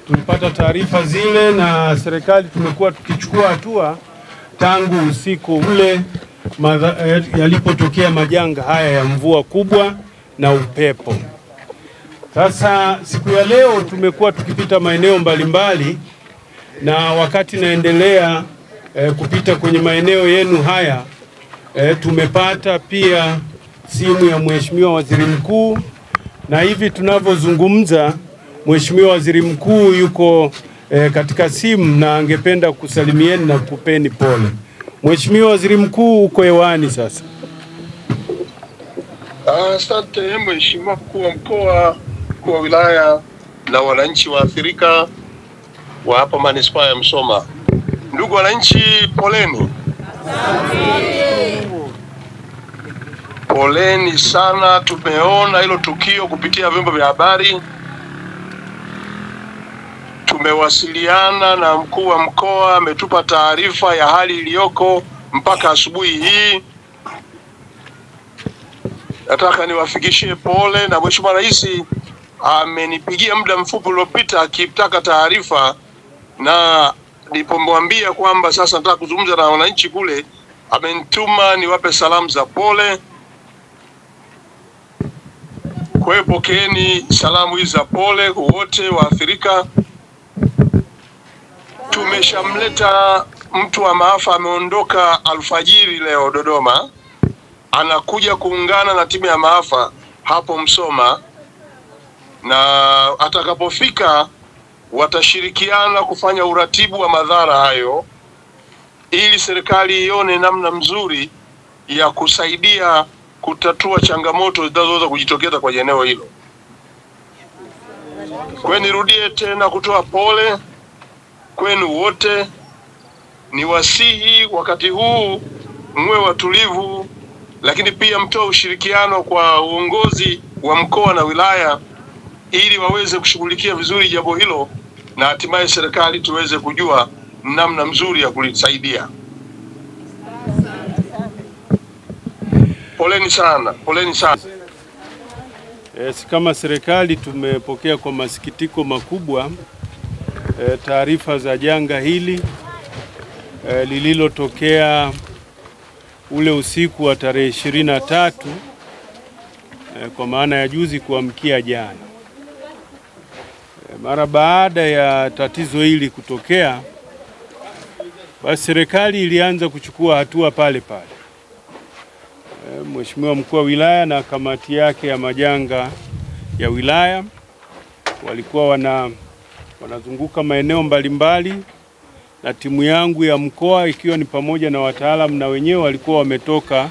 tulipata taarifa zile na serikali tumekuwa tukichukua hatua tangu usiku ule yalipotokea majanga haya ya mvua kubwa na upepo. Sasa siku ya leo tumekuwa tukipita maeneo mbalimbali, na wakati naendelea kupita kwenye maeneo yenu haya tumepata pia simu ya Mheshimiwa Waziri Mkuu, na hivi tunavyozungumza Mheshimiwa Waziri Mkuu yuko katika simu na angependa kusalimieni na kupeni pole. Mheshimiwa Waziri Mkuu, uko hewani sasa. Asante Mheshimiwa Mkuu wa Mkoa, Mkuu wa Wilaya na wananchi waathirika wa hapa Manispaa ya Msoma. Ndugu wananchi, poleni. Poleni sana, tumeona hilo tukio kupitia vyombo vya habari. Tumewasiliana na mkuu wa mkoa, ametupa taarifa ya hali iliyoko mpaka asubuhi hii. Nataka niwafikishie pole, na Mheshimiwa Rais amenipigia muda mfupi uliopita akitaka taarifa, na nilipomwambia kwamba sasa nataka kuzungumza na wananchi kule, amenituma niwape salamu za pole. Kwa hiyo pokeeni salamu hizi za pole wote waathirika. Tumeshamleta mtu wa maafa, ameondoka alfajiri leo Dodoma, anakuja kuungana na timu ya maafa hapo Msoma, na atakapofika watashirikiana kufanya uratibu wa madhara hayo ili serikali ione namna mzuri ya kusaidia kutatua changamoto zinazoweza kujitokeza kwa eneo hilo. Kwa nirudie tena kutoa pole kwenu wote, ni wasihi wakati huu mwe watulivu, lakini pia mtoe ushirikiano kwa uongozi wa mkoa na wilaya ili waweze kushughulikia vizuri jambo hilo, na hatimaye serikali tuweze kujua namna mzuri ya kulisaidia. Poleni sana, poleni sana. Kama serikali tumepokea kwa masikitiko makubwa taarifa za janga hili lililotokea ule usiku wa tarehe 23 kwa maana ya juzi kuamkia jana. Mara baada ya tatizo hili kutokea, basi serikali ilianza kuchukua hatua pale pale. Mheshimiwa Mkuu wa Wilaya na kamati yake ya majanga ya wilaya walikuwa wanazunguka maeneo mbalimbali, na timu yangu ya mkoa ikiwa ni pamoja na wataalamu na wenyewe walikuwa wametoka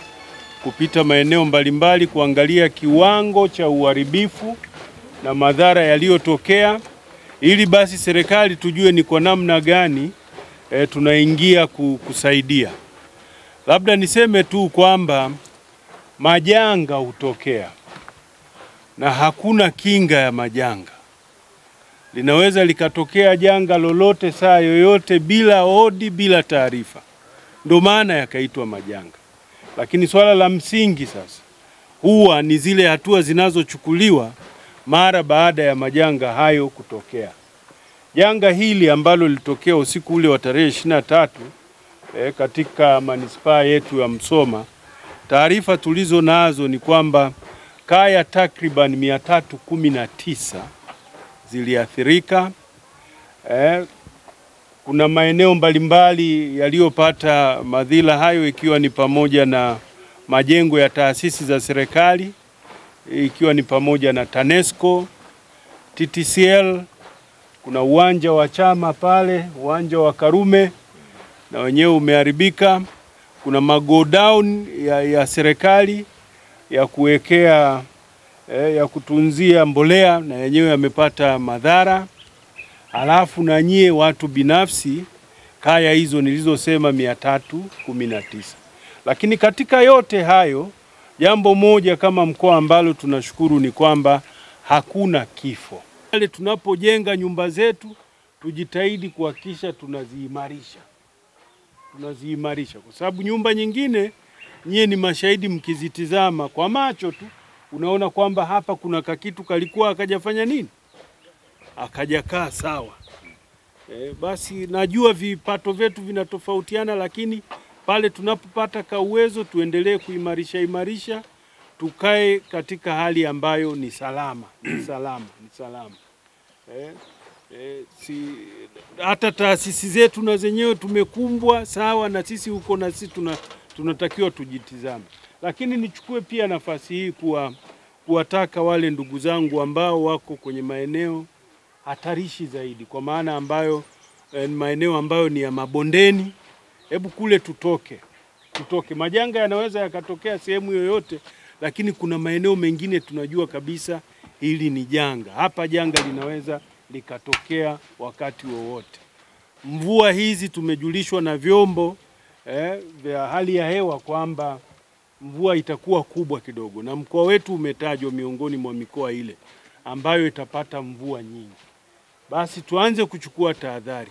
kupita maeneo mbalimbali kuangalia kiwango cha uharibifu na madhara yaliyotokea, ili basi serikali tujue ni kwa namna gani tunaingia kusaidia. Labda niseme tu kwamba majanga hutokea na hakuna kinga ya majanga. Linaweza likatokea janga lolote saa yoyote bila hodi, bila taarifa. Ndio maana yakaitwa majanga. Lakini swala la msingi sasa huwa ni zile hatua zinazochukuliwa mara baada ya majanga hayo kutokea. Janga hili ambalo lilitokea usiku ule wa tarehe 23 katika manispaa yetu ya Msoma, taarifa tulizo nazo ni kwamba kaya takriban 319 ziliathirika. Kuna maeneo mbalimbali yaliyopata madhila hayo, ikiwa ni pamoja na majengo ya taasisi za serikali, ikiwa ni pamoja na TANESCO, TTCL, kuna uwanja wa chama pale, uwanja wa Karume na wenyewe umeharibika. Kuna magodown ya serikali ya kuwekea ya kutunzia mbolea na yenyewe yamepata madhara. Alafu na nyie watu binafsi, kaya hizo nilizosema 319. Lakini katika yote hayo, jambo moja kama mkoa ambalo tunashukuru ni kwamba hakuna kifo. Wale tunapojenga nyumba zetu tujitahidi kuhakikisha tunaziimarisha, kwa sababu nyumba nyingine nyie ni mashahidi, mkizitizama kwa macho tu unaona kwamba hapa kuna kakitu kalikuwa akajafanya nini, akajakaa sawa. Basi najua vipato vyetu vinatofautiana, lakini pale tunapopata ka uwezo tuendelee kuimarisha, tukae katika hali ambayo ni salama, ni salama. Hata taasisi zetu na zenyewe tumekumbwa sawa, na sisi huko na sisi tunatakiwa tujitizame. Lakini nichukue pia nafasi hii kuwataka wale ndugu zangu ambao wako kwenye maeneo hatarishi zaidi, kwa maana ambayo maeneo ambayo ni ya mabondeni, hebu kule tutoke. Majanga yanaweza yakatokea sehemu yoyote, lakini kuna maeneo mengine tunajua kabisa hili ni janga. Hapa janga linaweza likatokea wakati wowote. Mvua hizi tumejulishwa na vyombo vya hali ya hewa kwamba mvua itakuwa kubwa kidogo, na mkoa wetu umetajwa miongoni mwa mikoa ile ambayo itapata mvua nyingi. Basi tuanze kuchukua tahadhari,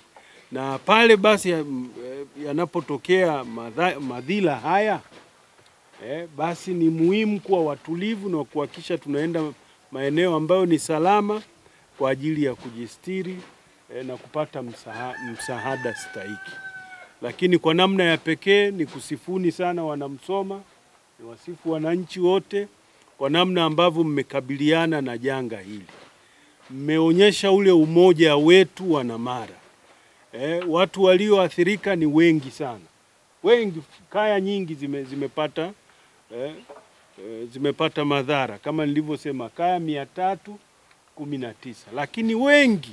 na pale basi yanapotokea madhila haya basi ni muhimu kuwa watulivu na kuhakikisha tunaenda maeneo ambayo ni salama kwa ajili ya kujistiri na kupata msaada stahiki. Lakini kwa namna ya pekee ni kusifuni sana Wanamsoma, ni wasifu wananchi wote kwa namna ambavyo mmekabiliana na janga hili. Mmeonyesha ule umoja wetu Wanamara. Watu walioathirika ni wengi sana. Wengi, kaya nyingi zimepata madhara kama nilivyosema, kaya 319, lakini wengi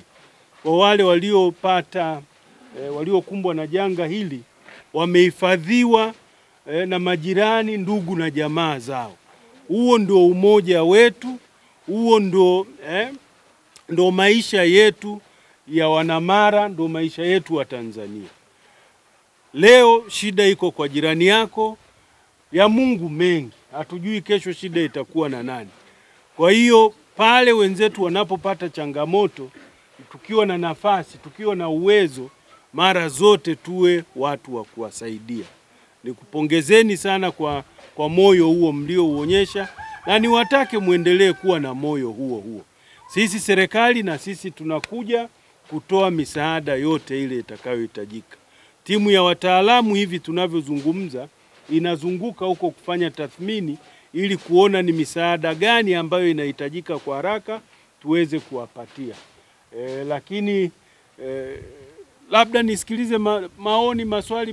wa wale waliokumbwa na janga hili wamehifadhiwa na majirani, ndugu na jamaa zao. Huo ndio umoja wetu, huo ndio maisha yetu ya Wanamara, ndio maisha yetu wa Tanzania. Leo shida iko kwa jirani yako, ya Mungu mengi, hatujui kesho shida itakuwa na nani. Kwa hiyo pale wenzetu wanapopata changamoto, tukiwa na nafasi, tukiwa na uwezo, mara zote tuwe watu wa kuwasaidia. Nikupongezeni sana kwa moyo huo mliouonyesha, na niwatake muendelee kuwa na moyo huo. Sisi serikali na sisi tunakuja kutoa misaada yote ile itakayohitajika. Timu ya wataalamu hivi tunavyozungumza inazunguka huko kufanya tathmini ili kuona ni misaada gani ambayo inahitajika kwa haraka tuweze kuwapatia. Lakini labda nisikilize maoni, maswali